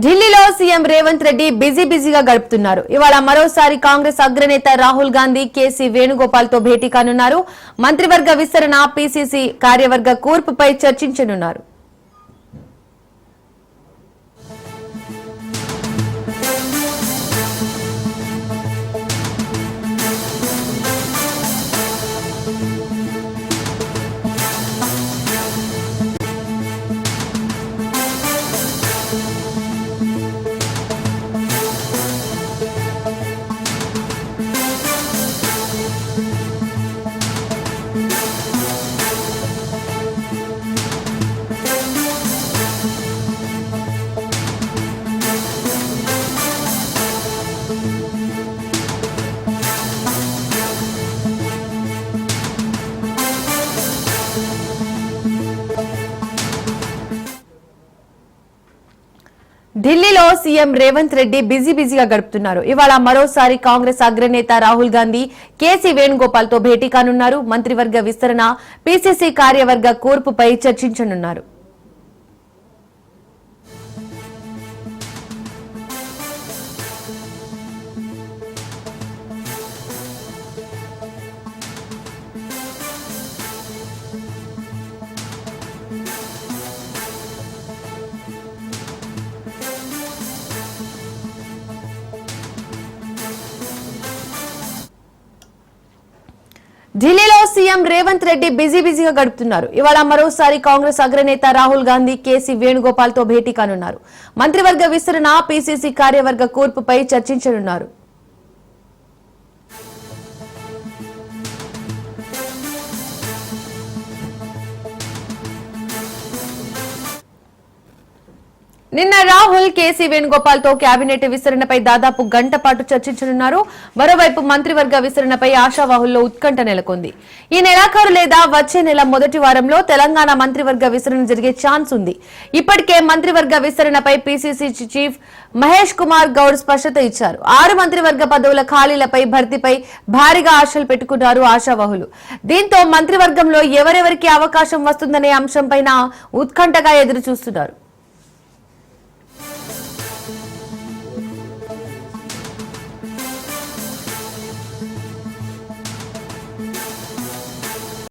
ఢిల్లీలో సీఎం రేవంత్ రెడ్డి బిజీగా గడుపుతున్నారు. ఇవాళ మరోసారి కాంగ్రెస్ అగ్రనేత రాహుల్ గాంధీ కేసీ వేణుగోపాల్ తో భేటీ కానున్నారు. మంత్రివర్గ విస్తరణ, పీసీసీ కార్యవర్గ కూర్పుపై చర్చించనున్నారు. ఢిల్లీలో సీఎం రేవంత్ రెడ్డి బిజీగా గడుపుతున్నారు. ఇవాళ మరోసారి కాంగ్రెస్ అగ్రనేత రాహుల్ గాంధీ కేసీ వేణుగోపాల్ తో భేటీ కానున్నారు. మంత్రివర్గ విస్తరణ, పీసీసీ కార్యవర్గ కూర్పుపై చర్చించనున్నారు. ఢిల్లీలో సీఎం రేవంత్ రెడ్డి బిజీగా గడుపుతున్నారు. ఇవాళ మరోసారి కాంగ్రెస్ అగ్రనేత రాహుల్ గాంధీ కేసీ వేణుగోపాల్ తో భేటీ కానున్నారు. మంత్రివర్గ విస్తరణ, పీసీసీ కార్యవర్గ కూర్పుపై చర్చించనున్నారు. నిన్న రాహుల్ కేసీ వేణుగోపాల్ తో కేబినెట్ విస్తరణపై దాదాపు గంట పాటు చర్చించనున్నారు. మరోవైపు మంత్రివర్గ విస్తరణపై ఆశావాహుల్లో ఉత్కంఠ నెలకొంది. ఈ నెలాఖరు లేదా వచ్చే నెల మొదటి వారంలో తెలంగాణ మంత్రివర్గ విస్తరణ జరిగే ఛాన్స్ ఉంది. ఇప్పటికే మంత్రివర్గ విస్తరణపై పీసీసీ చీఫ్ మహేష్ కుమార్ గౌడ్ స్పష్టత ఇచ్చారు. 6 మంత్రివర్గ పదవుల ఖాళీలపై భర్తీపై భారీగా ఆశలు పెట్టుకున్నారు ఆశావాహులు. దీంతో మంత్రివర్గంలో ఎవరెవరికి అవకాశం వస్తుందనే అంశంపైన ఉత్కంఠగా ఎదురు చూస్తున్నారు.